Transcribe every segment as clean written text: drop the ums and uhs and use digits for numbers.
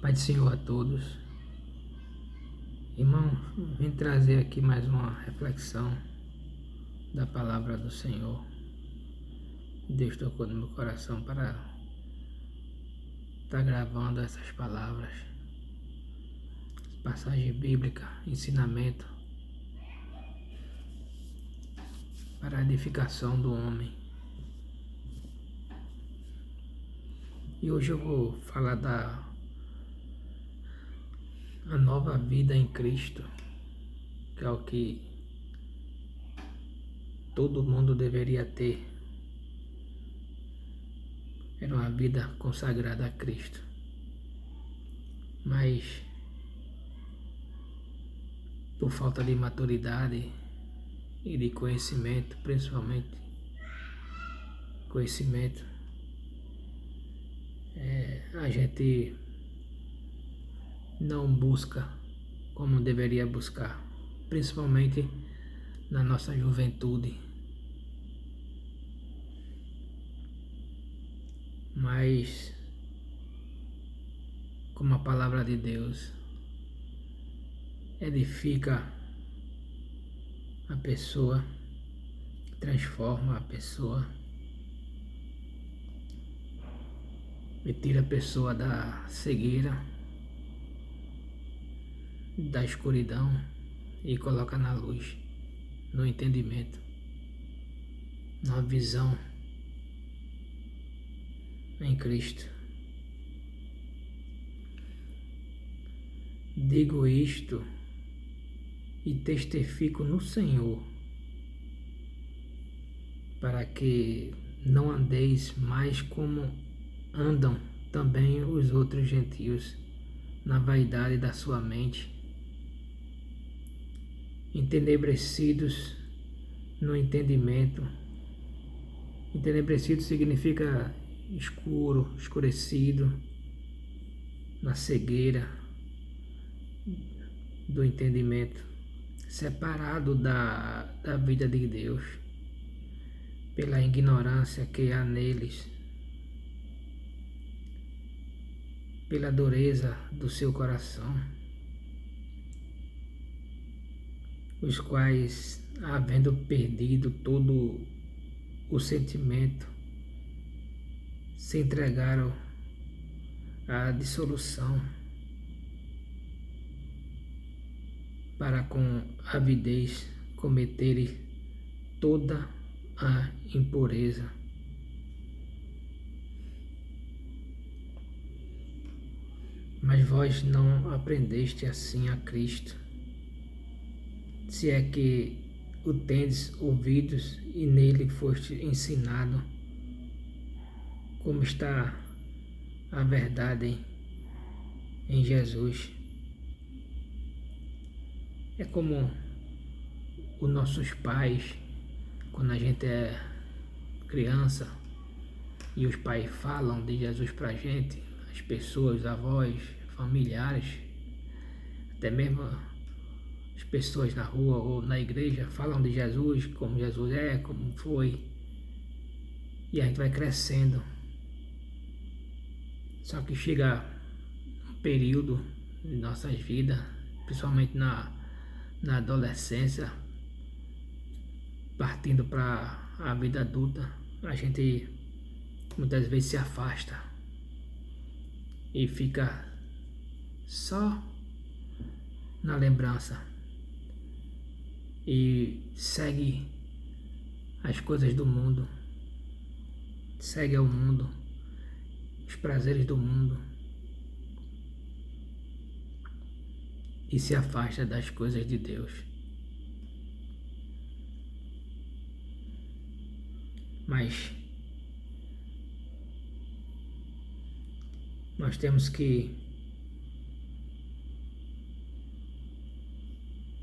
Pai do Senhor a todos. Irmão, vim trazer aqui mais uma reflexão da palavra do Senhor. Deus tocou no meu coração para estar gravando essas palavras. Passagem bíblica, ensinamento para a edificação do homem. E hoje eu vou falar a nova vida em Cristo, que é o que todo mundo deveria ter. Era uma vida consagrada a Cristo. Mas por falta de maturidade e de conhecimento, principalmente conhecimento, a gente não busca como deveria buscar, principalmente na nossa juventude. Mas, como a palavra de Deus edifica a pessoa, transforma a pessoa e tira a pessoa da cegueira, da escuridão e coloca na luz, no entendimento, na visão em Cristo. Digo isto e testifico no Senhor, para que não andeis mais como andam também os outros gentios, na vaidade da sua mente, entenebrecidos no entendimento. Entenebrecido significa escuro, escurecido, na cegueira do entendimento, separado da vida de Deus, pela ignorância que há neles, pela dureza do seu coração, os quais, havendo perdido todo o sentimento, se entregaram à dissolução, para com avidez cometerem toda a impureza. Mas vós não aprendeste assim a Cristo, se é que o tendes ouvidos e nele foste ensinado, como está a verdade em Jesus. É como os nossos pais, quando a gente é criança e os pais falam de Jesus pra gente, as pessoas, avós, familiares, até mesmo as pessoas na rua ou na igreja falam de Jesus, como Jesus é, como foi, e a gente vai crescendo. Só que chega um período de nossas vidas, principalmente na adolescência, partindo para a vida adulta, a gente muitas vezes se afasta e fica só na lembrança e segue as coisas do mundo, segue ao mundo, os prazeres do mundo, e se afasta das coisas de Deus. Mas nós temos que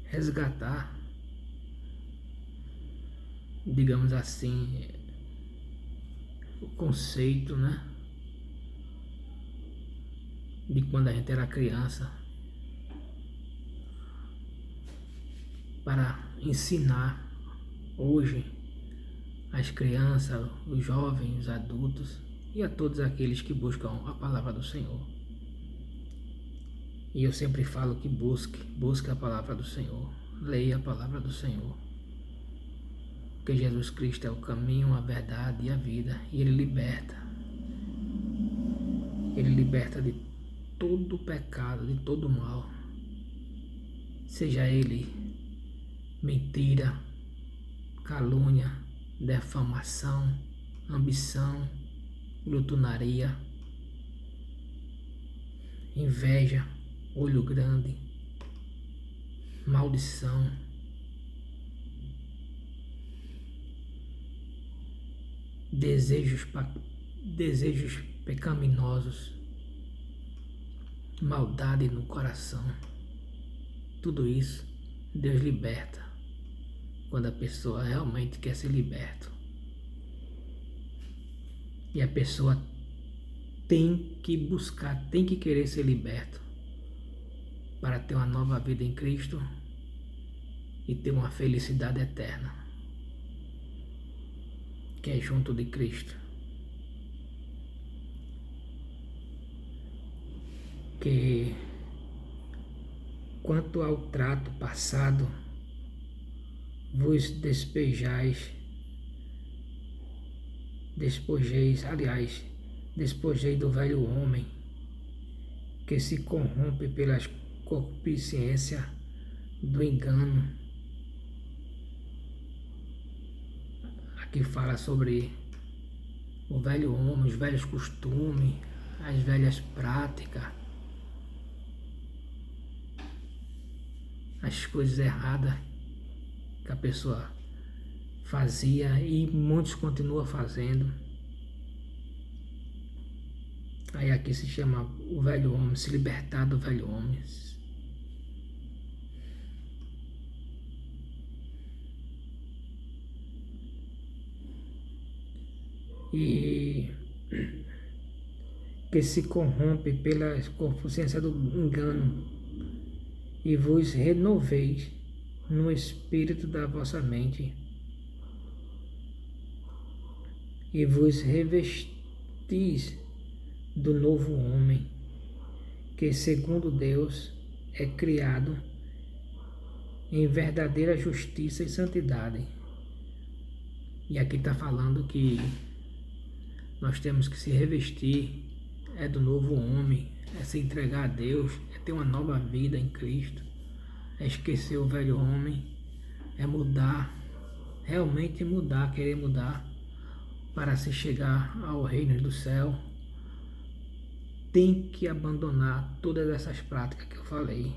resgatar, digamos assim, o conceito, né, de quando a gente era criança, para ensinar hoje as crianças, os jovens, os adultos e a todos aqueles que buscam a palavra do Senhor. E eu sempre falo que busque a palavra do Senhor, leia a palavra do Senhor. Porque Jesus Cristo é o caminho, a verdade e a vida, e Ele liberta. Ele liberta de todo pecado, de todo mal. Seja ele mentira, calúnia, defamação, ambição, glutonaria, inveja, olho grande, maldição, desejos pecaminosos, maldade no coração. Tudo isso Deus liberta quando a pessoa realmente quer ser liberta. E a pessoa tem que buscar, tem que querer ser liberto para ter uma nova vida em Cristo e ter uma felicidade eterna, que é junto de Cristo. Que quanto ao trato passado, vos despojei do velho homem, que se corrompe pela concupiscência do engano. Aqui fala sobre o velho homem, os velhos costumes, as velhas práticas, as coisas erradas que a pessoa fazia e muitos continuam fazendo. Aí aqui se chama o velho homem, se libertar do velho homem. E que se corrompe pela consciência do engano, e vos renoveis no espírito da vossa mente, e vos revestis do novo homem, que segundo Deus é criado em verdadeira justiça e santidade. E aqui está falando que nós temos que se revestir do novo homem, é se entregar a Deus, é ter uma nova vida em Cristo, é esquecer o velho homem, é mudar, realmente mudar, querer mudar para se chegar ao reino do céu. Tem que abandonar todas essas práticas que eu falei,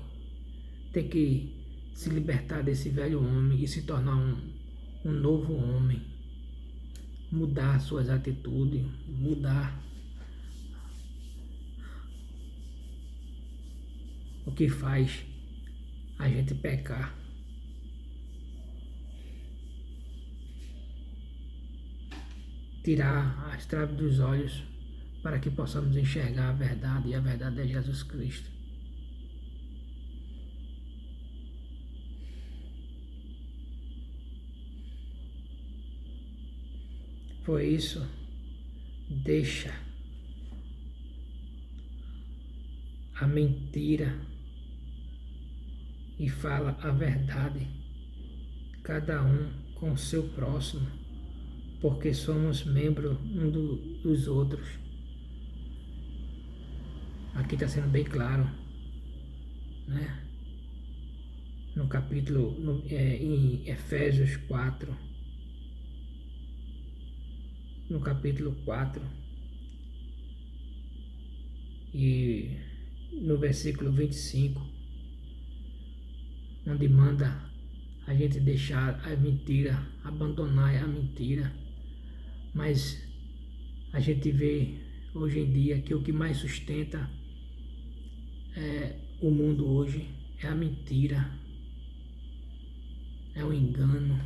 tem que se libertar desse velho homem e se tornar um novo homem, mudar suas atitudes, mudar o que faz a gente pecar. Tirar as traves dos olhos para que possamos enxergar a verdade, e a verdade é Jesus Cristo. Por isso, deixa a mentira e fala a verdade, cada um com o seu próximo, porque somos membros dos outros. Aqui está sendo bem claro, né? No capítulo, em Efésios 4, no capítulo 4, e no versículo 25, onde manda a gente deixar a mentira, abandonar a mentira. Mas a gente vê hoje em dia que o que mais sustenta o mundo hoje é a mentira, é o engano,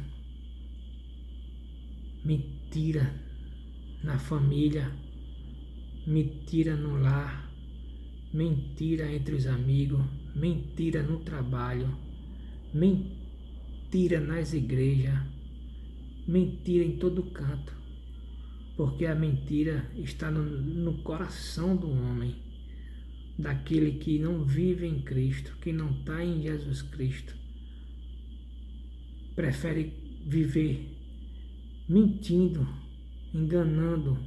mentira na família, mentira no lar, mentira entre os amigos, mentira no trabalho, mentira nas igrejas, mentira em todo canto, porque a mentira está no coração do homem. daquele que não vive em Cristo, que não está em Jesus Cristo, prefere viver mentindo, enganando,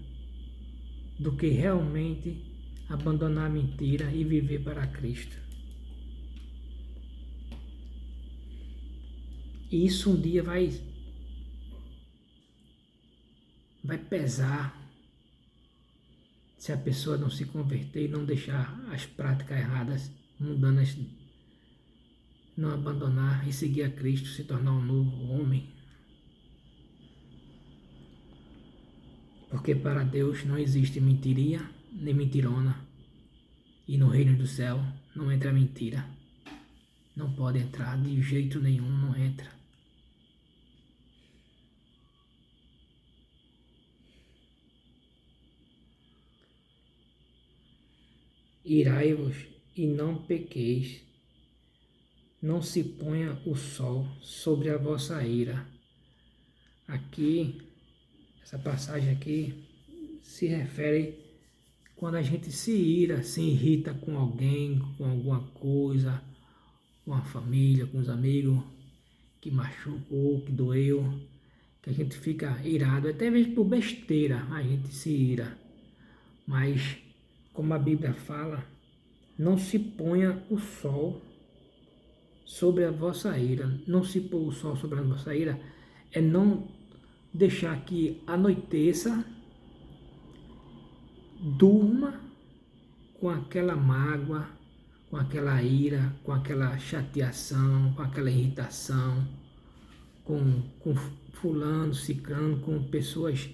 do que realmente abandonar a mentira e viver para Cristo. E isso um dia vai pesar se a pessoa não se converter e não deixar as práticas erradas, mundanas, não abandonar e seguir a Cristo, se tornar um novo homem. Porque para Deus não existe mentiria nem mentirona. E no reino do céu não entra mentira. Não pode entrar, de jeito nenhum não entra. Irai-vos e não pequeis. Não se ponha o sol sobre a vossa ira. Aqui, essa passagem aqui se refere quando a gente se ira, se irrita com alguém, com alguma coisa, com a família, com os amigos, que machucou, que doeu, que a gente fica irado, até mesmo por besteira a gente se ira. Mas, como a Bíblia fala, não se ponha o sol sobre a vossa ira. Não se pôr o sol sobre a vossa ira é não deixar que anoiteça, durma com aquela mágoa, com aquela ira, com aquela chateação, com aquela irritação, com fulano, ciclano, com pessoas,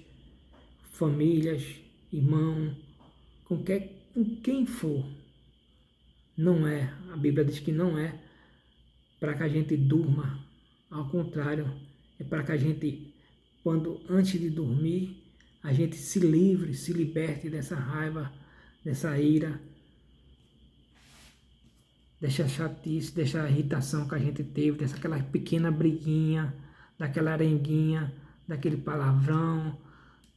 famílias, irmão, com quem for. Não é, a Bíblia diz que não é para que a gente durma, ao contrário, é para que a gente, antes de dormir, a gente se livre, se liberte dessa raiva, dessa ira, dessa chatice, dessa irritação que a gente teve, dessa aquela pequena briguinha, daquela arenguinha, daquele palavrão,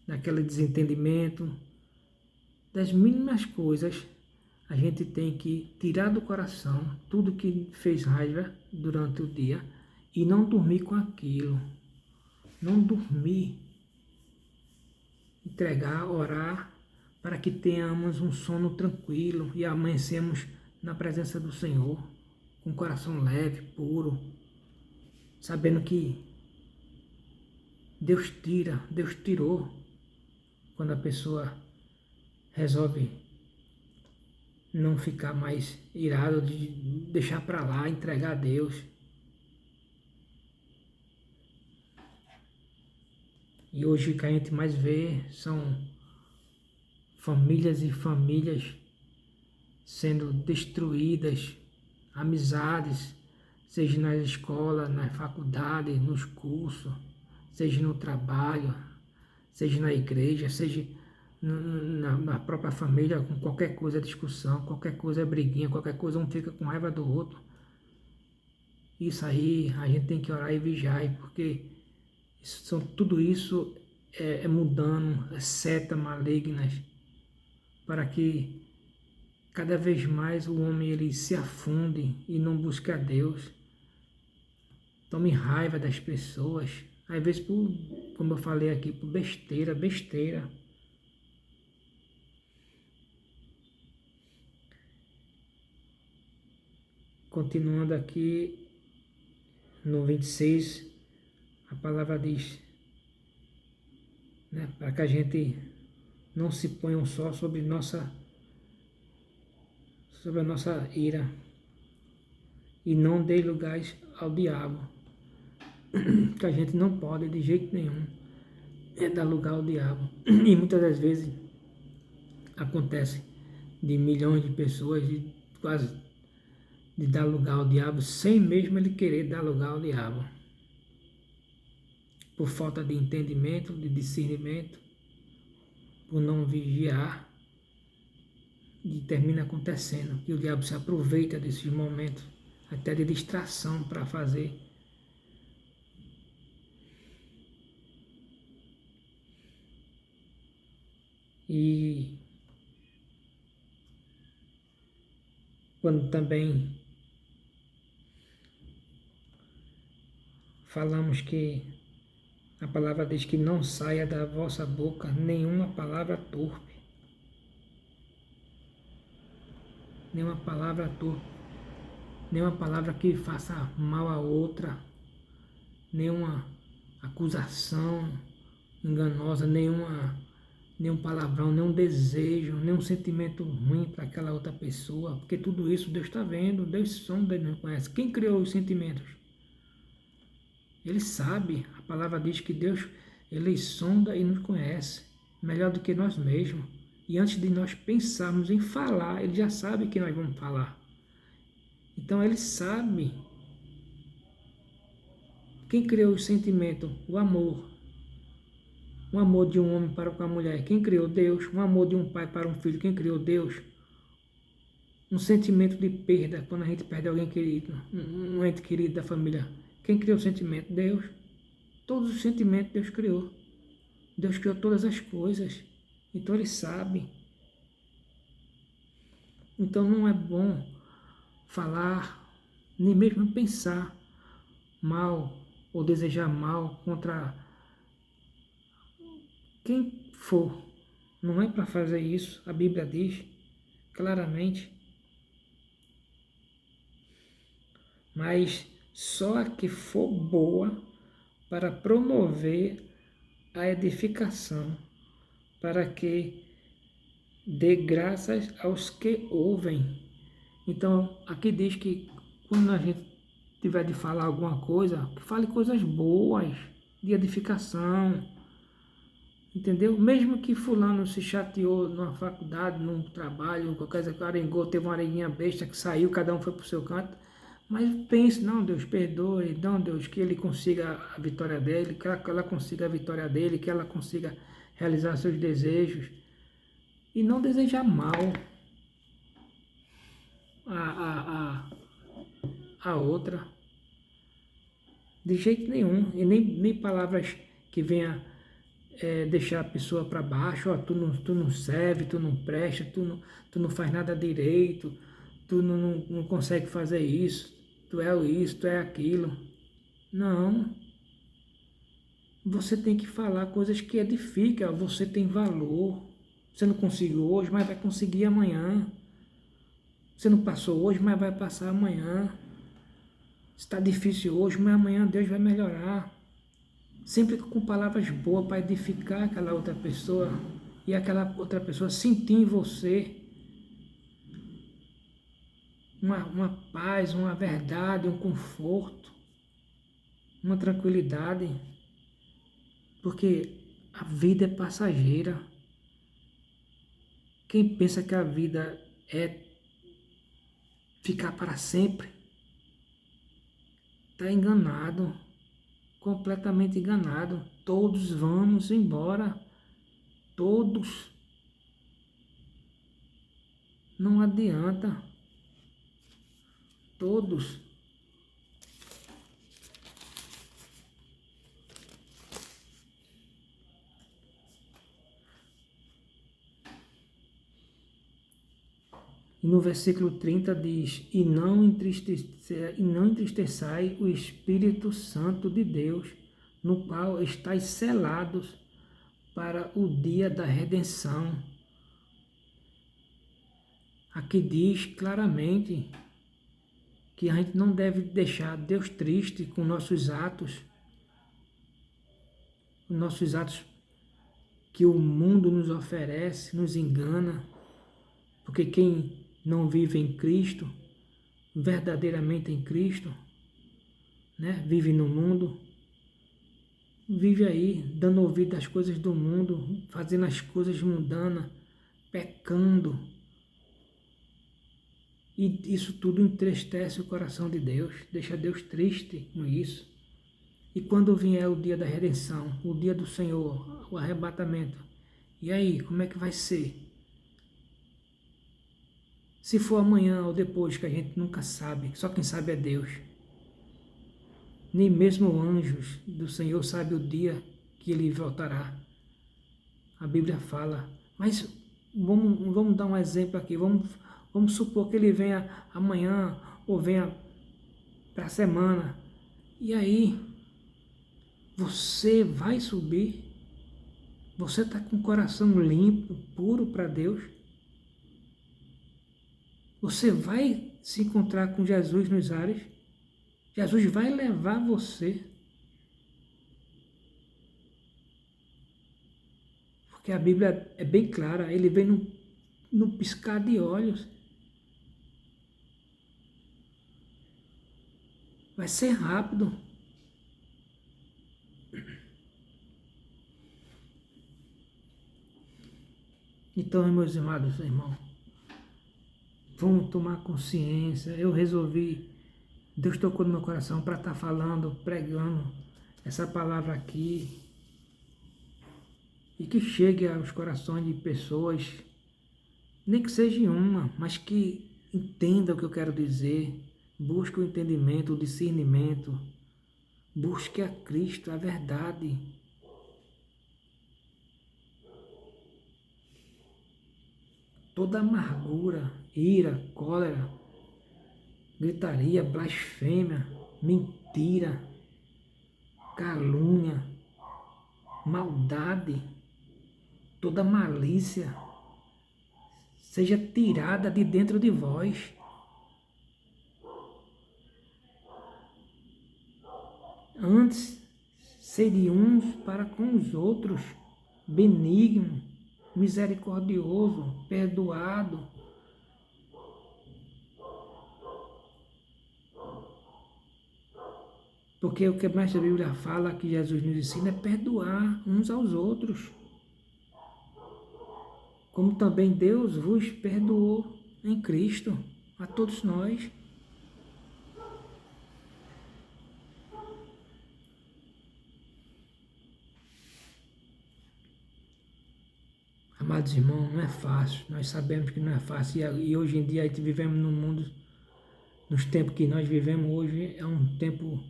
daquele desentendimento, das mínimas coisas. A gente tem que tirar do coração tudo que fez raiva durante o dia e não dormir com aquilo. Não dormir. Entregar, orar, para que tenhamos um sono tranquilo e amanhecemos na presença do Senhor, com o coração leve, puro, sabendo que Deus tirou quando a pessoa resolve não ficar mais irado, de deixar para lá, entregar a Deus. E hoje o que a gente mais vê são famílias e famílias sendo destruídas, amizades, seja nas escolas, nas faculdades, nos cursos, seja no trabalho, seja na igreja, seja na própria família, com qualquer coisa é discussão, qualquer coisa é briguinha, qualquer coisa um fica com raiva do outro. Isso aí a gente tem que orar e vigiar, porque tudo isso é mudando, é setas malignas, para que cada vez mais o homem ele se afunde e não busque a Deus. Tome raiva das pessoas, às vezes como eu falei aqui, por besteira. Continuando aqui no 26, a palavra diz, né, para que a gente não se ponha um só sobre a nossa ira e não dê lugar ao diabo, que a gente não pode de jeito nenhum dar lugar ao diabo. E muitas das vezes acontece de milhões de pessoas de dar lugar ao diabo sem mesmo ele querer dar lugar ao diabo, por falta de entendimento, de discernimento, por não vigiar, e termina acontecendo que o diabo se aproveita desses momentos até de distração para fazer e quando também falamos que a palavra diz que não saia da vossa boca nenhuma palavra torpe. Nenhuma palavra torpe. Nenhuma palavra que faça mal a outra. Nenhuma acusação enganosa, nenhum palavrão, nenhum desejo, nenhum sentimento ruim para aquela outra pessoa. Porque tudo isso Deus está vendo, Deus sonda, Ele não conhece. Quem criou os sentimentos? Ele sabe, a palavra diz que Deus, Ele sonda e nos conhece, melhor do que nós mesmos. E antes de nós pensarmos em falar, Ele já sabe que nós vamos falar. Então Ele sabe. Quem criou o sentimento? O amor. O amor de um homem para com a mulher. Quem criou? Deus. O amor de um pai para um filho. Quem criou? Deus. Um sentimento de perda, quando a gente perde alguém querido, um ente querido da família. Quem criou o sentimento? Deus. Todos os sentimentos Deus criou. Deus criou todas as coisas. Então Ele sabe. Então não é bom falar, nem mesmo pensar mal ou desejar mal contra quem for. Não é para fazer isso. A Bíblia diz claramente. Mas só a que for boa para promover a edificação, para que dê graças aos que ouvem. Então, aqui diz que quando a gente tiver de falar alguma coisa, que fale coisas boas, de edificação, entendeu? Mesmo que fulano se chateou numa faculdade, num trabalho, qualquer coisa, arengou, teve uma areguinha besta que saiu, cada um foi para o seu canto, mas pense, não, Deus, perdoe, não, Deus, que ele consiga a vitória dele, que ela consiga a vitória dele, que ela consiga realizar seus desejos. E não desejar mal a outra. De jeito nenhum. E nem palavras que venham deixar a pessoa para baixo. Ó, tu não serve, tu não presta, tu não faz nada direito, tu não consegue fazer isso, tu é aquilo. Não. Você tem que falar coisas que edificam, você tem valor. Você não conseguiu hoje, mas vai conseguir amanhã. Você não passou hoje, mas vai passar amanhã. Está difícil hoje, mas amanhã Deus vai melhorar. Sempre com palavras boas para edificar aquela outra pessoa e aquela outra pessoa sentir em você uma paz, uma verdade, um conforto, uma tranquilidade. Porque a vida é passageira. Quem pensa que a vida é ficar para sempre, está enganado, completamente enganado. Todos vamos embora, todos. Não adianta, todos. E no versículo 30 diz, e não entristeçai o Espírito Santo de Deus, no qual estáis selados para o dia da redenção. Aqui diz claramente que a gente não deve deixar Deus triste com nossos atos que o mundo nos oferece, nos engana, porque quem não vive em Cristo, verdadeiramente em Cristo, né? Vive no mundo, vive aí dando ouvido às coisas do mundo, fazendo as coisas mundanas, pecando. E isso tudo entristece o coração de Deus, deixa Deus triste com isso. E quando vier o dia da redenção, o dia do Senhor, o arrebatamento, e aí, como é que vai ser? Se for amanhã ou depois, que a gente nunca sabe, só quem sabe é Deus. Nem mesmo anjos do Senhor sabem o dia que Ele voltará. A Bíblia fala. Mas vamos dar um exemplo aqui, vamos Vamos supor que ele venha amanhã ou venha para a semana. E aí, você vai subir? Você está com o coração limpo, puro para Deus? Você vai se encontrar com Jesus nos ares? Jesus vai levar você. Porque a Bíblia é bem clara, ele vem no piscar de olhos. Vai ser rápido. Então, meus amados irmãos, vamos tomar consciência. Eu resolvi, Deus tocou no meu coração para estar falando, pregando essa palavra aqui. E que chegue aos corações de pessoas, nem que seja uma, mas que entenda o que eu quero dizer. Busque o entendimento, o discernimento. Busque a Cristo, a verdade. Toda amargura, ira, cólera, gritaria, blasfêmia, mentira, calúnia, maldade, toda malícia, seja tirada de dentro de vós. Antes, sede uns para com os outros, benigno, misericordioso, perdoado. Porque o que mais a Bíblia fala, que Jesus nos ensina, é perdoar uns aos outros. Como também Deus vos perdoou em Cristo, a todos nós. Amados irmãos, não é fácil, nós sabemos que não é fácil, e hoje em dia a gente vivemos num mundo, nos tempos que nós vivemos hoje, é um tempo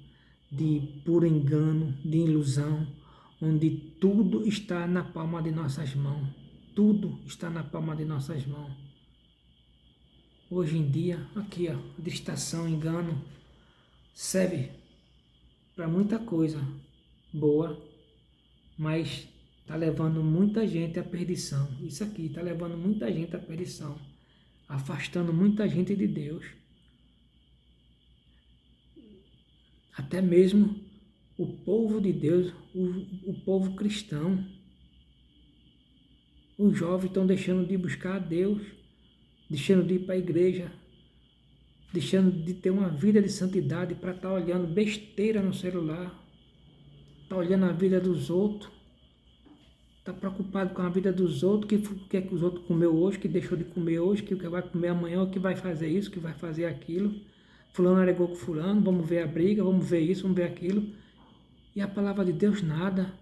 de puro engano, de ilusão, onde tudo está na palma de nossas mãos, tudo está na palma de nossas mãos. Hoje em dia, aqui ó, distração, engano, serve para muita coisa boa, mas está levando muita gente à perdição. Isso aqui está levando muita gente à perdição, afastando muita gente de Deus. Até mesmo o povo de Deus, o povo cristão. Os jovens estão deixando de buscar a Deus, deixando de ir para a igreja, deixando de ter uma vida de santidade para estar olhando besteira no celular, está olhando a vida dos outros, está preocupado com a vida dos outros, que é que os outros comeu hoje, que deixou de comer hoje, que vai comer amanhã, o que vai fazer isso, que vai fazer aquilo. Fulano aregou com fulano, vamos ver a briga, vamos ver isso, vamos ver aquilo. E a palavra de Deus nada.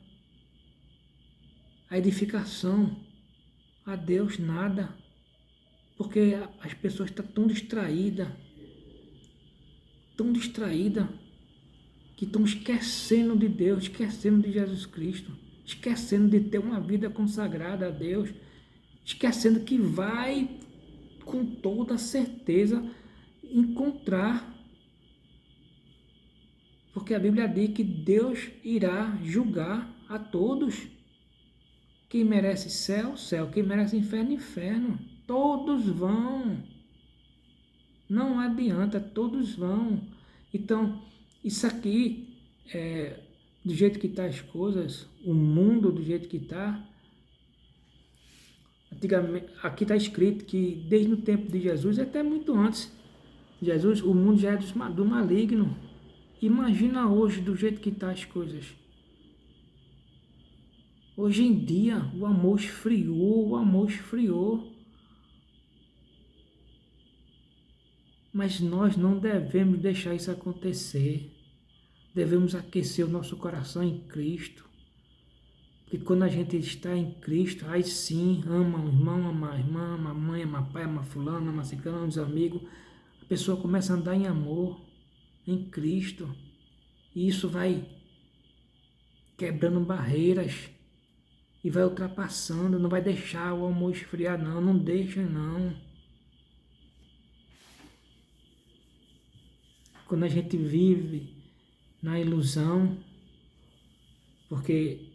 A edificação a Deus nada. Porque as pessoas estão tão distraídas, que estão esquecendo de Deus, esquecendo de Jesus Cristo, esquecendo de ter uma vida consagrada a Deus, esquecendo que vai com toda certeza encontrar, porque a Bíblia diz que Deus irá julgar a todos. Quem merece céu, céu, quem merece inferno, inferno. Todos vão. Não adianta, todos vão. Então, isso aqui, do jeito que estão as coisas, o mundo do jeito que está, antigamente, aqui está escrito que desde o tempo de Jesus, até muito antes de Jesus, o mundo já é do maligno. Imagina hoje do jeito que estão as coisas. Hoje em dia, o amor esfriou. Mas nós não devemos deixar isso acontecer. Devemos aquecer o nosso coração em Cristo. Porque quando a gente está em Cristo, aí sim, ama o irmão, ama a irmã, ama a mãe, ama o pai, ama fulano, ama ciclano, ama os amigos. A pessoa começa a andar em amor, em Cristo. E isso vai quebrando barreiras. E vai ultrapassando, não vai deixar o amor esfriar não, não deixa não. quando a gente vive na ilusão, porque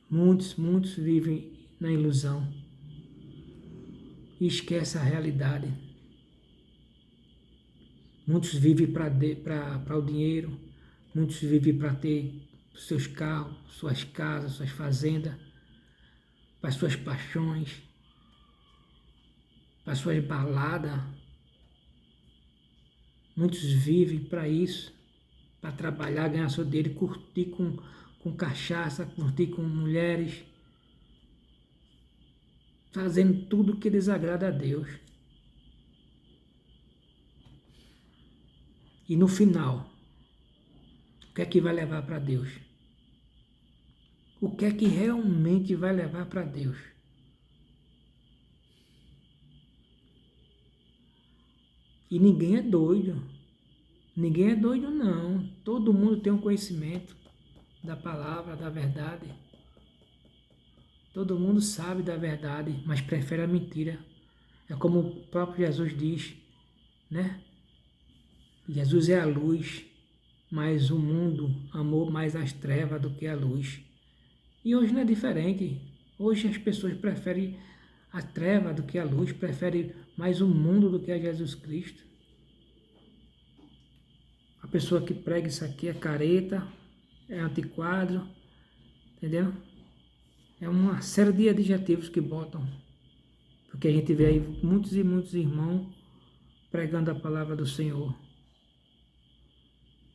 muitos vivem na ilusão e esquecem a realidade. Muitos vivem para o dinheiro, muitos vivem para ter seus carros, suas casas, suas fazendas, para suas paixões, para suas baladas. Muitos vivem para isso, para trabalhar, ganhar seu dinheiro, curtir com cachaça, curtir com mulheres, fazendo tudo que desagrada a Deus. E no final, o que é que vai levar para Deus? O que é que realmente vai levar para Deus? E ninguém é doido. Ninguém é doido, não. Todo mundo tem um conhecimento da palavra, da verdade. Todo mundo sabe da verdade, mas prefere a mentira. É como o próprio Jesus diz, né? Jesus é a luz, mas o mundo amou mais as trevas do que a luz. E hoje não é diferente. Hoje as pessoas preferem a treva do que a luz, preferem mais o mundo do que a Jesus Cristo. A pessoa que prega isso aqui é careta, é antiquado, entendeu? É uma série de adjetivos que botam. Porque a gente vê aí muitos e muitos irmãos pregando a palavra do Senhor,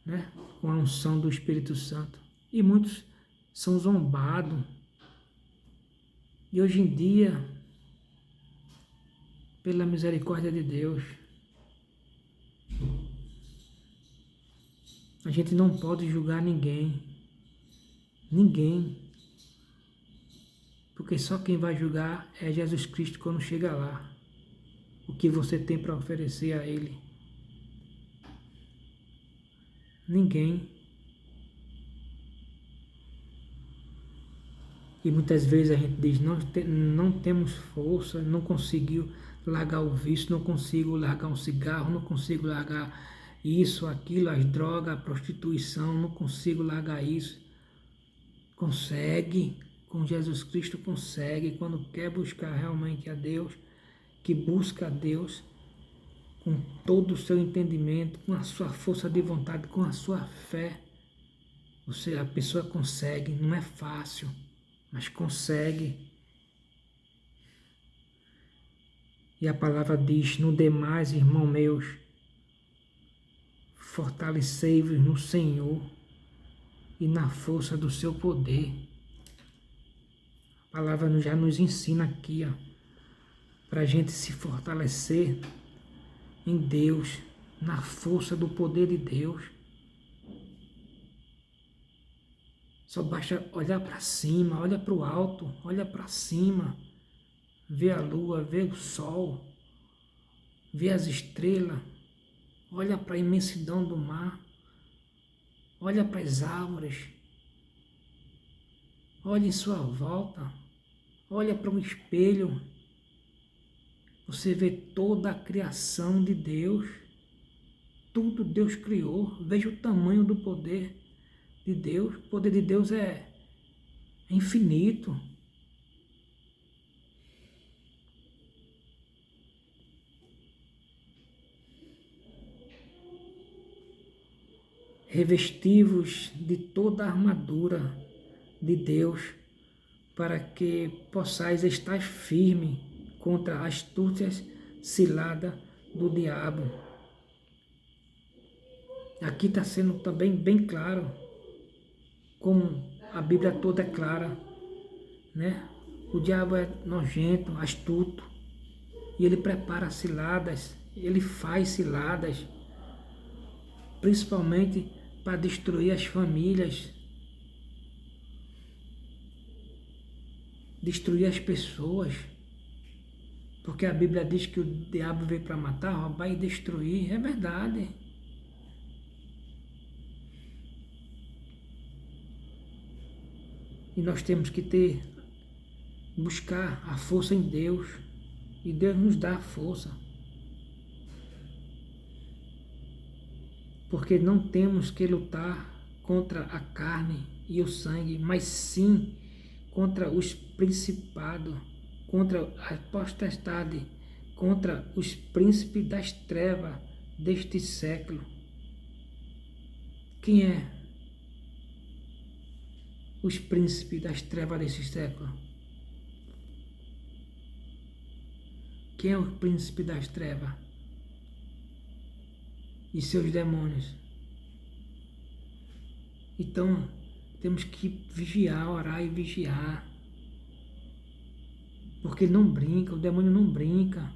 né? Com a unção do Espírito Santo. E muitos são zombados. E hoje em dia, pela misericórdia de Deus, a gente não pode julgar ninguém. Ninguém. Porque só quem vai julgar é Jesus Cristo quando chega lá. O que você tem para oferecer a Ele? Ninguém. E muitas vezes a gente diz, não temos força, não consigo largar o vício, não consigo largar um cigarro, não consigo largar isso, aquilo, as drogas, a prostituição, não consigo largar isso. Consegue, com Jesus Cristo consegue, quando quer buscar realmente a Deus, que busca a Deus com todo o seu entendimento, com a sua força de vontade, com a sua fé. A pessoa consegue, não é fácil, mas consegue. E a palavra diz, no demais, irmãos meus, fortalecei-vos no Senhor e na força do seu poder. A palavra já nos ensina aqui, para a gente se fortalecer em Deus, na força do poder de Deus. Só basta olhar para cima, olha para o alto, olha para cima, vê a lua, vê o sol, vê as estrelas, olha para a imensidão do mar, olha para as árvores, olha em sua volta, olha para um espelho, você vê toda a criação de Deus, tudo Deus criou, veja o tamanho do poder de Deus. O poder de Deus é infinito. Revesti-vos de toda a armadura de Deus, para que possais estar firme contra as astúcias ciladas do diabo. Aqui está sendo também bem claro, como a Bíblia toda é clara, né? O diabo é nojento, astuto, e ele prepara ciladas, ele faz ciladas, principalmente para destruir as famílias, destruir as pessoas, porque a Bíblia diz que o diabo veio para matar, roubar e destruir. É verdade. E nós temos que buscar a força em Deus, e Deus nos dá a força. porque não temos que lutar contra a carne e o sangue, mas sim contra os principados, contra a potestade, contra os príncipes das trevas deste século. Quem é os príncipes das trevas desse século? Quem é o príncipe das trevas? E seus demônios. Então, temos que vigiar, orar e vigiar. Porque ele não brinca, o demônio não brinca.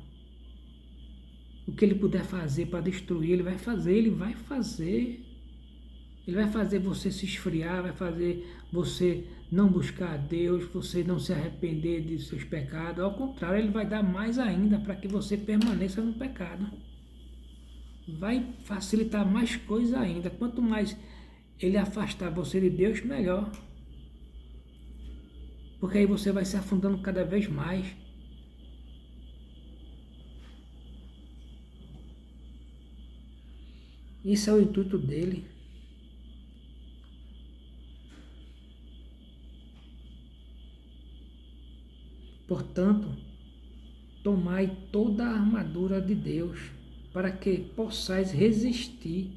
O que ele puder fazer para destruir, ele vai fazer, ele vai fazer. Ele vai fazer você se esfriar, vai fazer você não buscar a Deus, você não se arrepender de seus pecados. Ao contrário, ele vai dar mais ainda para que você permaneça no pecado. Vai facilitar mais coisas ainda. Quanto mais ele afastar você de Deus, melhor. Porque aí você vai se afundando cada vez mais. Isso é o intuito dele. Portanto, tomai toda a armadura de Deus, para que possais resistir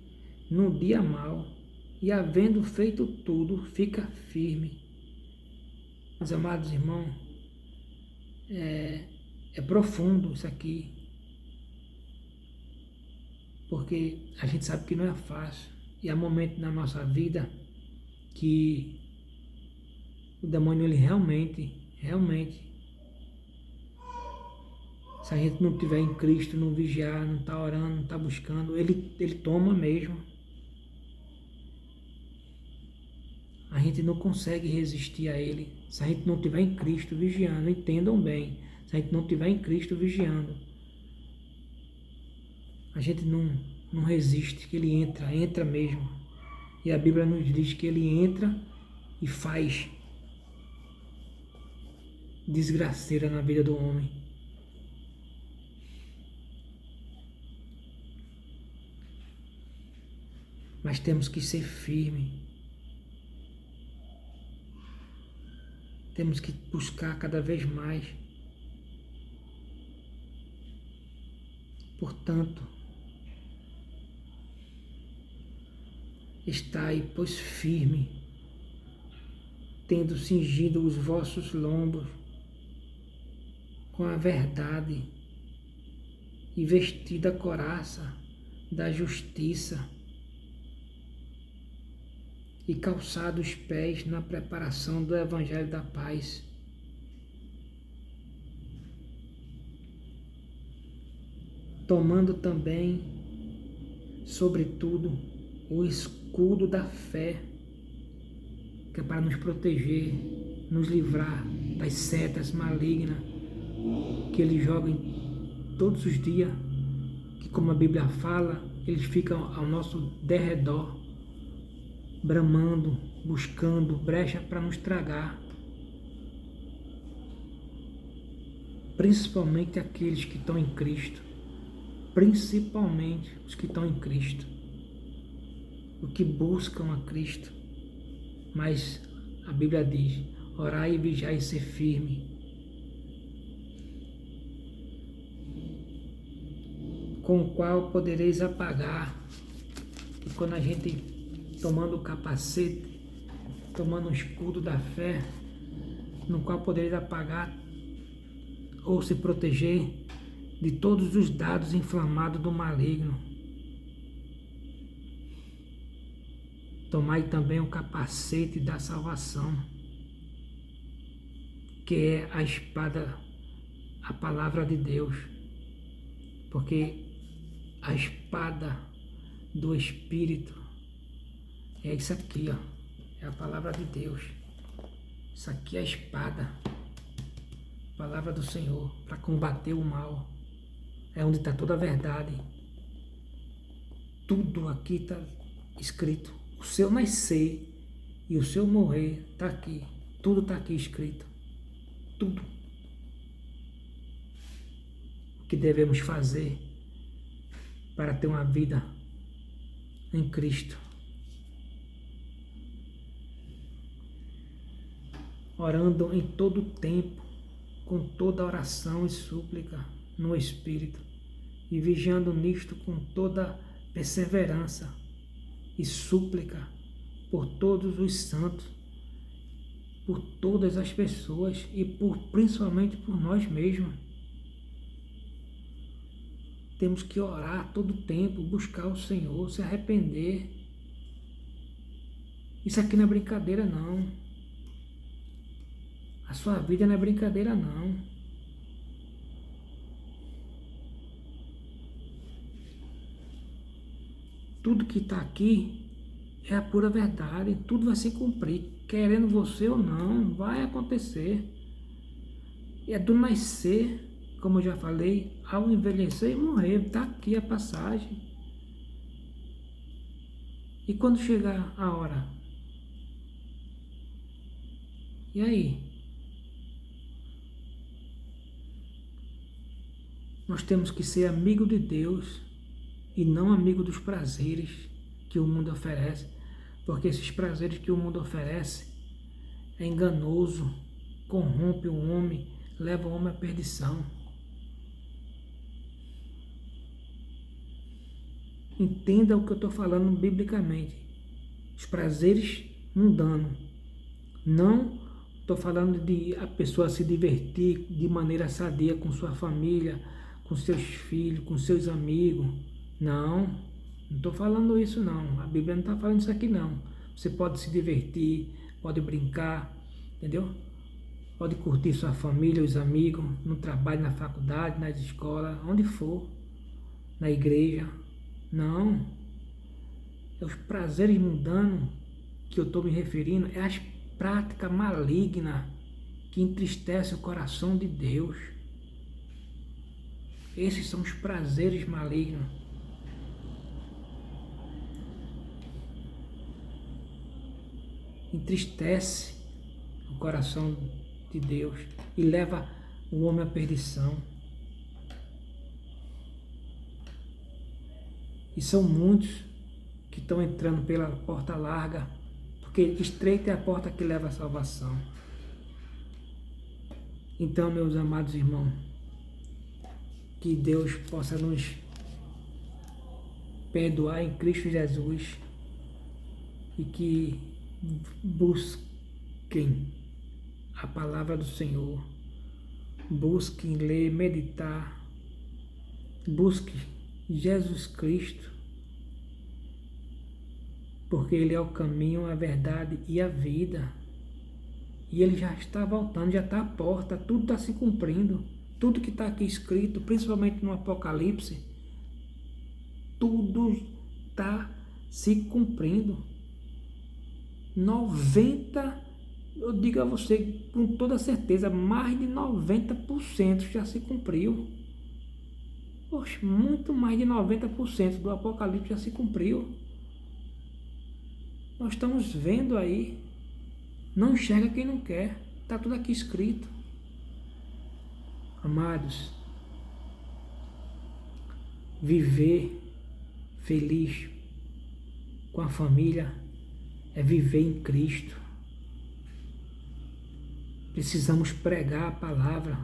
no dia mau, e havendo feito tudo, fica firme. Meus amados irmãos, é profundo isso aqui, porque a gente sabe que não é fácil, e há momentos na nossa vida que o demônio, ele realmente, se a gente não estiver em Cristo, não vigiar, não está orando, não está buscando, ele toma mesmo. A gente não consegue resistir a ele se a gente não estiver em Cristo vigiando. Entendam bem, se a gente não estiver em Cristo vigiando, a gente não resiste, que ele entra mesmo. E a Bíblia nos diz que ele entra e faz desgraceira na vida do homem. Mas temos que ser firmes. Temos que buscar cada vez mais. Portanto, estai, pois, firme, tendo cingido os vossos lombos com a verdade e vestida a couraça da justiça e calçado os pés na preparação do Evangelho da paz. Tomando também, sobretudo, o escudo da fé, que é para nos proteger, nos livrar das setas malignas que eles jogam todos os dias, que, como a Bíblia fala, eles ficam ao nosso derredor, bramando, buscando brecha para nos tragar. Principalmente aqueles que estão em Cristo. Principalmente os que estão em Cristo. Os que buscam a Cristo. Mas a Bíblia diz: orai e vigiai e ser firme. Com o qual podereis apagar. E quando a gente tomando o capacete, tomando o escudo da fé, no qual podereis apagar ou se proteger de todos os dados inflamados do maligno. Tomai também o capacete da salvação, que é a espada, a palavra de Deus, porque a espada do Espírito é isso aqui, ó. É a palavra de Deus. Isso aqui é a espada. Palavra do Senhor para combater o mal. É onde está toda a verdade. Tudo aqui está escrito. O seu nascer e o seu morrer está aqui. Tudo está aqui escrito. Tudo. O que devemos fazer para ter uma vida em Cristo, orando em todo o tempo, com toda oração e súplica no Espírito, e vigiando nisto com toda perseverança e súplica por todos os santos, por todas as pessoas e principalmente por nós mesmos. Temos que orar todo o tempo, buscar o Senhor, se arrepender. Isso aqui não é brincadeira, não. A sua vida não é brincadeira, não. Tudo que está aqui é a pura verdade. Tudo vai se cumprir. Querendo você ou não, vai acontecer. É do nascer, como eu já falei, ao envelhecer e morrer. Está aqui a passagem. E quando chegar a hora? E aí? Nós temos que ser amigo de Deus e não amigo dos prazeres que o mundo oferece, porque esses prazeres que o mundo oferece é enganoso, corrompe o homem, leva o homem à perdição. Entenda o que eu estou falando biblicamente. Os prazeres mundanos. Não estou falando de a pessoa se divertir de maneira sadia com sua família, com seus filhos, com seus amigos. Não estou falando isso não. A Bíblia não está falando isso aqui não. Você pode se divertir, pode brincar, entendeu? Pode curtir sua família, os amigos, no trabalho, na faculdade, nas escolas, onde for, na igreja. Não. É os prazeres mundanos que eu estou me referindo, é as práticas malignas que entristecem o coração de Deus. Esses são os prazeres malignos. Entristece o coração de Deus e leva o homem à perdição. E são muitos que estão entrando pela porta larga, porque estreita é a porta que leva à salvação. Então, meus amados irmãos, que Deus possa nos perdoar em Cristo Jesus e que busquem a palavra do Senhor, busquem ler, meditar, busquem Jesus Cristo, porque Ele é o caminho, a verdade e a vida. E Ele já está voltando, já está à porta, tudo está se cumprindo. Tudo que está aqui escrito, principalmente no Apocalipse, tudo está se cumprindo. 90%, eu digo a você com toda certeza, mais de 90% já se cumpriu. Poxa, muito mais de 90% do Apocalipse já se cumpriu. Nós estamos vendo aí. Não enxerga quem não quer. Está tudo aqui escrito. Amados, viver feliz com a família é viver em Cristo. Precisamos pregar a palavra,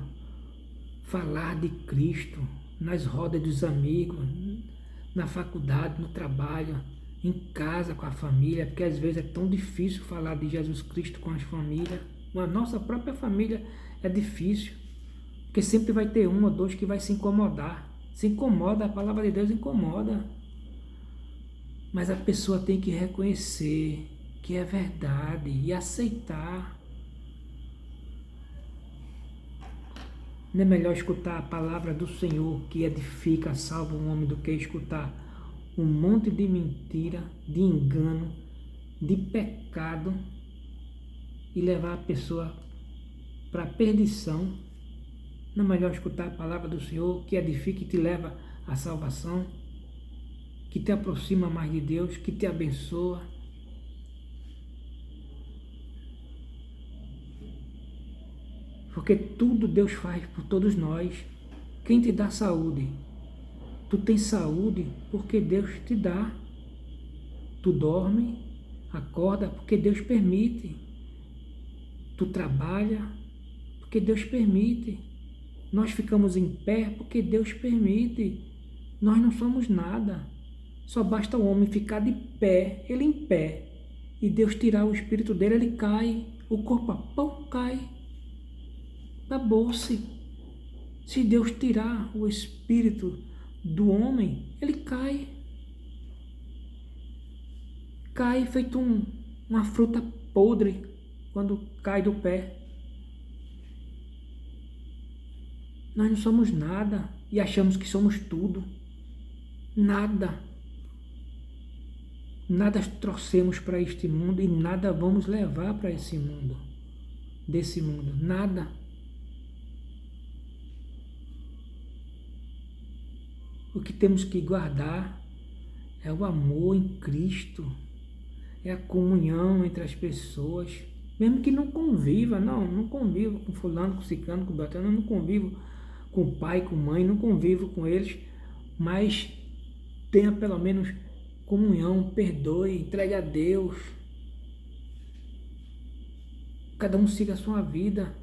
falar de Cristo nas rodas dos amigos, na faculdade, no trabalho, em casa com a família, porque às vezes é tão difícil falar de Jesus Cristo com as famílias. Com a nossa própria família é difícil, porque sempre vai ter um ou dois que vai se incomodar. Se incomoda, a palavra de Deus incomoda. Mas a pessoa tem que reconhecer que é verdade e aceitar. Não é melhor escutar a palavra do Senhor que edifica, salva um homem, do que escutar um monte de mentira, de engano, de pecado e levar a pessoa para a perdição? Não é melhor escutar a palavra do Senhor que edifica e te leva à salvação, que te aproxima mais de Deus, que te abençoa? Porque tudo Deus faz por todos nós. Quem te dá saúde? Tu tens saúde porque Deus te dá. Tu dorme, acorda porque Deus permite. Tu trabalha porque Deus permite. Nós ficamos em pé porque Deus permite. Nós não somos nada. Só basta o homem ficar de pé, ele em pé, e Deus tirar o espírito dele, ele cai. O corpo, pão, cai. Acabou-se. Se Deus tirar o espírito do homem, ele cai. Cai feito uma fruta podre quando cai do pé. Nós não somos nada e achamos que somos tudo. Nada. Nada trouxemos para este mundo e nada vamos levar para esse mundo. Desse mundo. Nada. O que temos que guardar é o amor em Cristo. É a comunhão entre as pessoas. Mesmo que não conviva, não convivo com fulano, com ciclano, com beltrano, não convivo com pai, com mãe, não convivo com eles, mas tenha pelo menos comunhão, perdoe, entregue a Deus. Cada um siga a sua vida.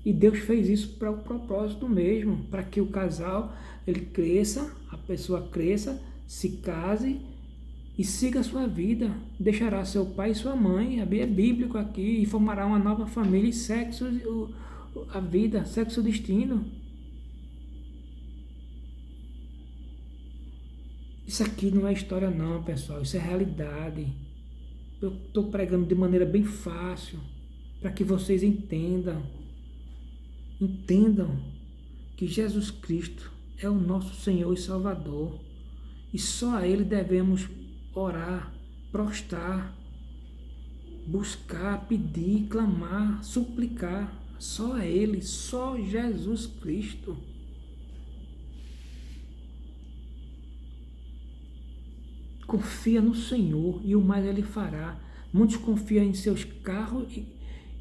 E Deus fez isso para o propósito mesmo, para que o casal ele cresça, a pessoa cresça, se case e siga a sua vida. Deixará seu pai e sua mãe, é bíblico aqui, e formará uma nova família e sexo, a vida, sexo destino. Isso aqui não é história não, pessoal, isso é realidade. Eu estou pregando de maneira bem fácil, para que vocês entendam. Entendam que Jesus Cristo é o nosso Senhor e Salvador. E só a Ele devemos orar, prostrar, buscar, pedir, clamar, suplicar. Só a Ele, só Jesus Cristo. Confia no Senhor e o mais Ele fará. Muitos confiam em seus carros,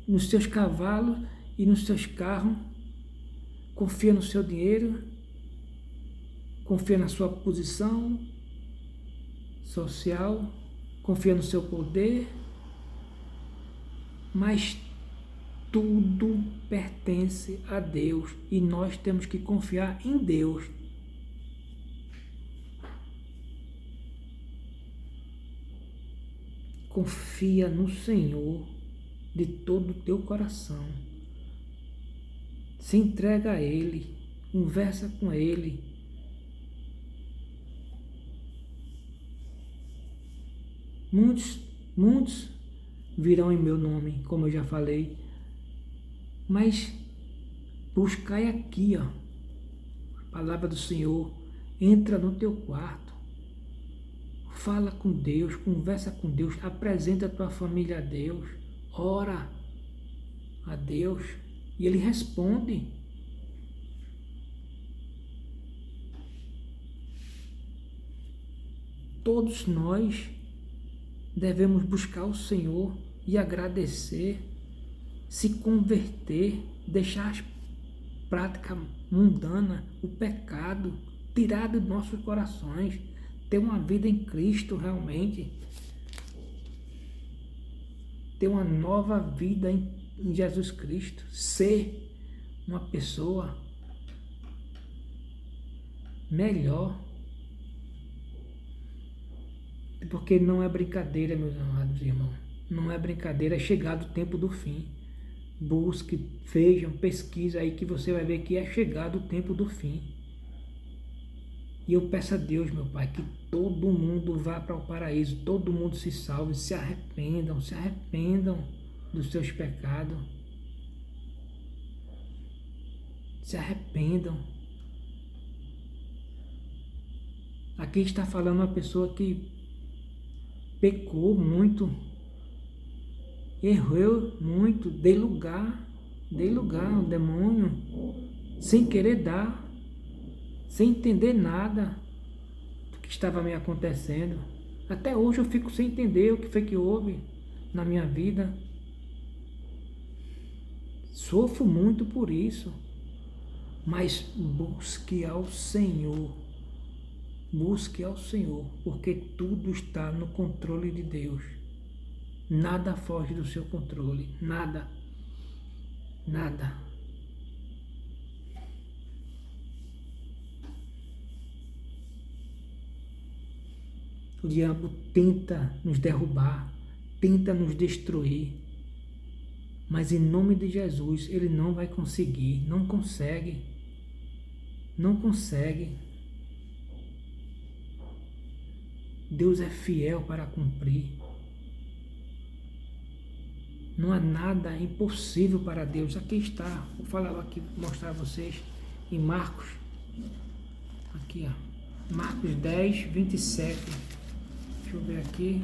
nos seus cavalos e nos seus carros. Confia no seu dinheiro, confia na sua posição social, confia no seu poder, mas tudo pertence a Deus e nós temos que confiar em Deus. Confia no Senhor de todo o teu coração. Se entrega a Ele, conversa com Ele. Muitos virão em meu nome, como eu já falei, mas buscai aqui, a palavra do Senhor, entra no teu quarto, fala com Deus, conversa com Deus, apresenta a tua família a Deus, ora a Deus e Ele responde. Todos nós devemos buscar o Senhor e agradecer, se converter, deixar as práticas mundanas, o pecado, tirar dos nossos corações, ter uma vida em Cristo realmente, ter uma nova vida em Jesus Cristo, ser uma pessoa melhor. Porque não é brincadeira, meus amados irmãos. Não é brincadeira, é chegado o tempo do fim. Busque, vejam, pesquisa aí que você vai ver que é chegado o tempo do fim. E eu peço a Deus, meu Pai, que todo mundo vá para o paraíso, todo mundo se salve, se arrependam dos seus pecados. Se arrependam. Aqui está falando uma pessoa que pecou muito, errou muito, dei lugar ao demônio, sem querer dar, sem entender nada do que estava me acontecendo. Até hoje eu fico sem entender o que foi que houve na minha vida. Sofro muito por isso, mas busque ao Senhor Busque ao Senhor, porque tudo está no controle de Deus. Nada foge do seu controle, nada, nada. O diabo tenta nos derrubar, tenta nos destruir, mas em nome de Jesus ele não vai conseguir, não consegue, não consegue. Deus é fiel para cumprir. Não há nada impossível para Deus. Aqui está, vou falar aqui, mostrar a vocês em Marcos, aqui ó, Marcos 10, 27, deixa eu ver aqui,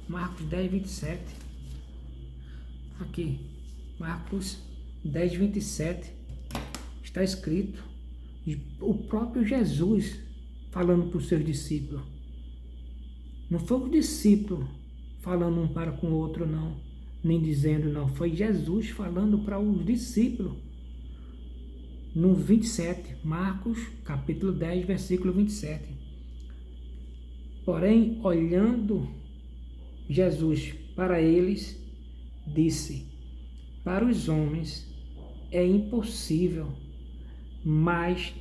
Marcos 10, 27, aqui, Marcos 10, 27, está escrito, o próprio Jesus falando para os seus discípulos. Não foi o discípulo falando um para com o outro, não, nem dizendo, não, foi Jesus falando para os discípulos. No 27, Marcos, capítulo 10, versículo 27. Porém, olhando Jesus para eles, disse: para os homens é impossível, mas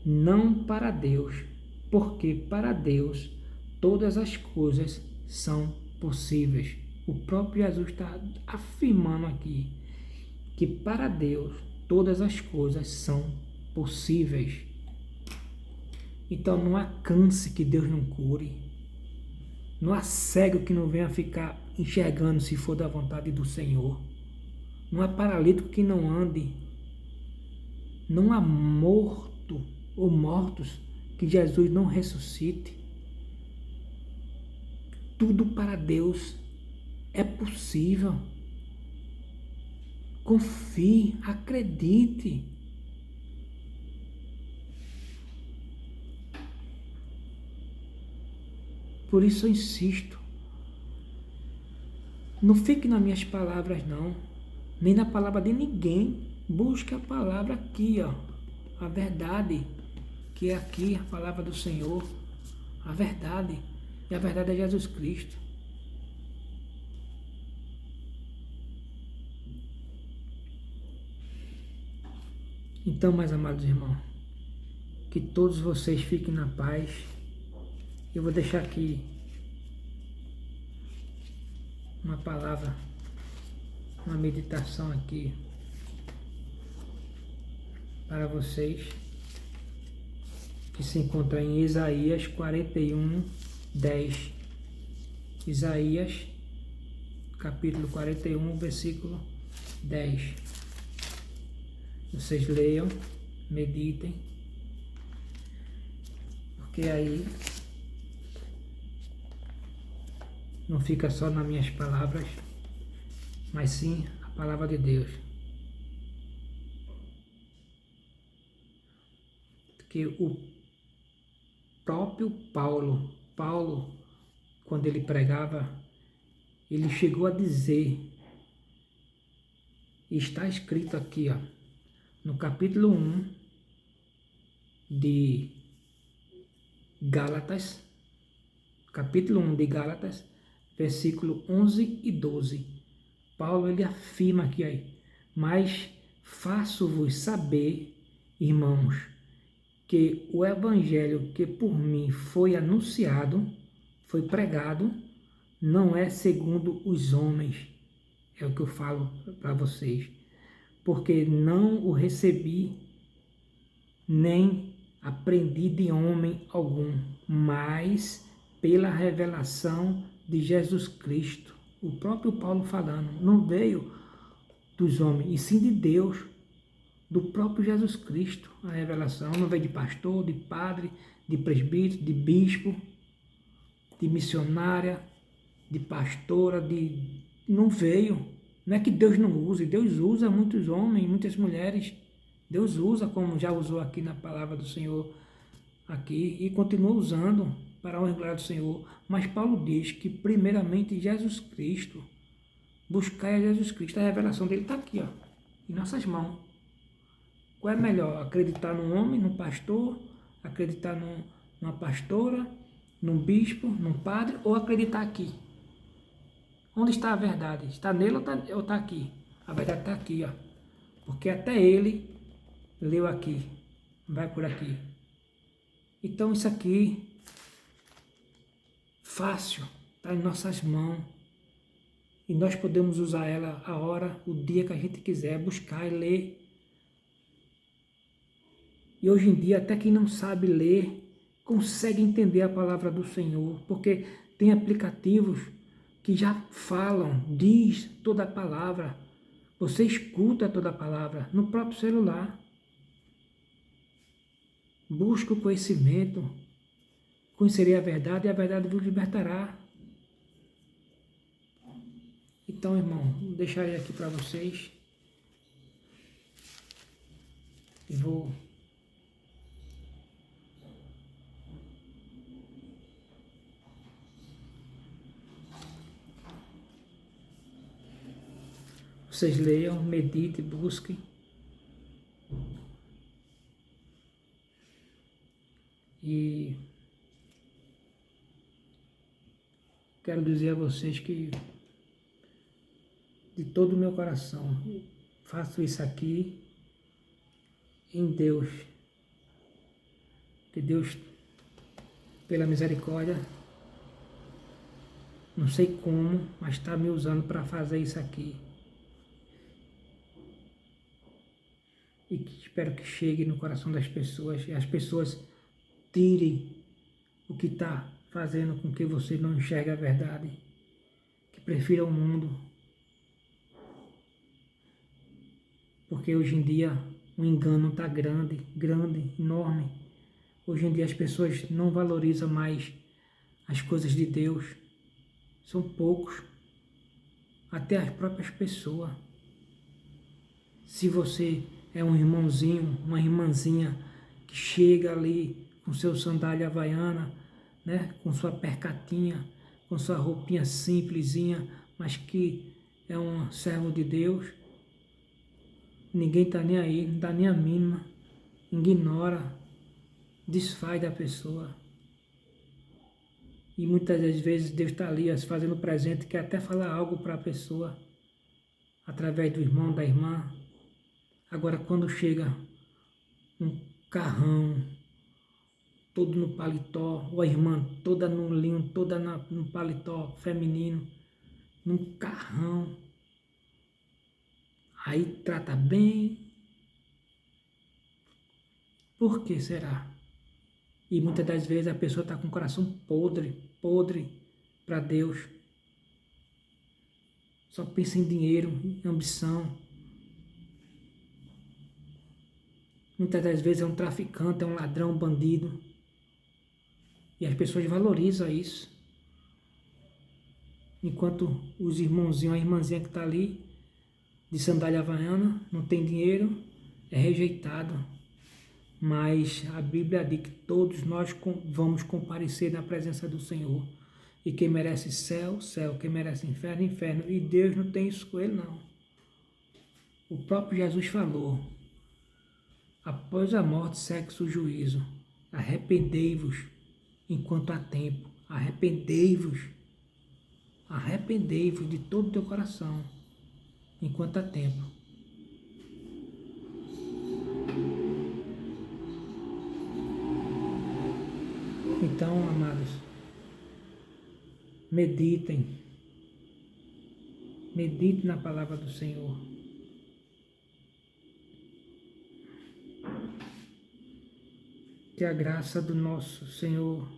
não para Deus, porque para Deus todas as coisas são possíveis. O próprio Jesus está afirmando aqui que para Deus todas as coisas são possíveis. Então não há câncer que Deus não cure. Não há cego que não venha ficar enxergando se for da vontade do Senhor. Não há paralítico que não ande. Não há morto ou mortos que Jesus não ressuscite. Tudo para Deus é possível. Confie, acredite. Por isso eu insisto. Não fique nas minhas palavras, não. Nem na palavra de ninguém. Busque a palavra aqui, ó. A verdade, que é aqui a palavra do Senhor. A verdade. E a verdade é Jesus Cristo. Então, meus amados irmãos, que todos vocês fiquem na paz. Eu vou deixar aqui uma palavra, uma meditação aqui para vocês, que se encontra em Isaías 41, 10. Isaías, capítulo 41, versículo 10. Vocês leiam, meditem, porque aí não fica só nas minhas palavras, mas sim a palavra de Deus. Porque o próprio Paulo, quando ele pregava, ele chegou a dizer, e está escrito aqui, ó, no capítulo 1 de Gálatas, capítulo 1 de Gálatas, versículo 11 e 12. Paulo ele afirma aqui, aí, mas faço-vos saber, irmãos, que o evangelho que por mim foi anunciado, foi pregado, não é segundo os homens. É o que eu falo para vocês. Porque não o recebi, nem aprendi de homem algum, mas pela revelação de Jesus Cristo. O próprio Paulo falando, não veio dos homens, e sim de Deus, do próprio Jesus Cristo, a revelação. Não veio de pastor, de padre, de presbítero, de bispo, de missionária, de pastora, não veio. Não é que Deus não use, Deus usa muitos homens, muitas mulheres. Deus usa, como já usou aqui na palavra do Senhor, aqui, e continua usando para a honra e glória do Senhor. Mas Paulo diz que primeiramente Jesus Cristo, buscar a Jesus Cristo, a revelação dele está aqui, ó, em nossas mãos. Qual é melhor? Acreditar no homem, no pastor, acreditar numa pastora, num bispo, num padre, ou acreditar aqui. Onde está a verdade? Está nele ou está aqui? A verdade está aqui, ó. Porque até ele leu aqui. Vai por aqui. Então isso aqui, fácil, está em nossas mãos. E nós podemos usar ela a hora, o dia que a gente quiser, buscar e ler. E hoje em dia, até quem não sabe ler, consegue entender a palavra do Senhor, porque tem aplicativos que já falam, diz toda a palavra. Você escuta toda a palavra no próprio celular. Busque o conhecimento, conhecerei a verdade e a verdade vos libertará. Então, irmão, deixarei aqui para vocês. E vou vocês leiam, meditem, busquem. E quero dizer a vocês que de todo o meu coração faço isso aqui em Deus. Que Deus, pela misericórdia, não sei como, mas está me usando para fazer isso aqui. E espero que chegue no coração das pessoas e as pessoas tirem o que está fazendo com que você não enxergue a verdade, que prefira o mundo. Porque hoje em dia o engano está grande, enorme. Hoje em dia as pessoas não valorizam mais as coisas de Deus. São poucos, até as próprias pessoas. Se você é um irmãozinho, uma irmãzinha que chega ali com seu sandália havaiana, né, com sua percatinha, com sua roupinha simplesinha, mas que é um servo de Deus, ninguém está nem aí, não dá nem a mínima, ignora, desfaz da pessoa. E muitas das vezes Deus está ali fazendo presente, quer até falar algo para a pessoa, através do irmão, da irmã. Agora, quando chega um carrão, todo no paletó, ou a irmã toda no linho, toda no paletó feminino, num carrão, aí trata bem. Por que será? E muitas das vezes a pessoa está com o coração podre para Deus. Só pensa em dinheiro, em ambição. Muitas das vezes é um traficante, é um ladrão, um bandido. E as pessoas valorizam isso. Enquanto os irmãozinhos, a irmãzinha que está ali, de sandália havaiana, não tem dinheiro, é rejeitado. Mas a Bíblia diz que todos nós vamos comparecer na presença do Senhor. E quem merece céu, céu. Quem merece inferno, inferno. E Deus não tem isso com ele, não. O próprio Jesus falou: após a morte, segue-se o juízo. Arrependei-vos enquanto há tempo. Arrependei-vos. Arrependei-vos de todo o teu coração enquanto há tempo. Então, amados, meditem na palavra do Senhor. Que a graça do nosso Senhor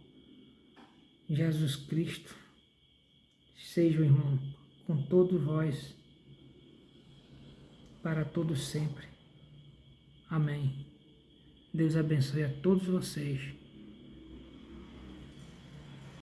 Jesus Cristo seja, irmão, com todos vós, para todos sempre. Amém. Deus abençoe a todos vocês.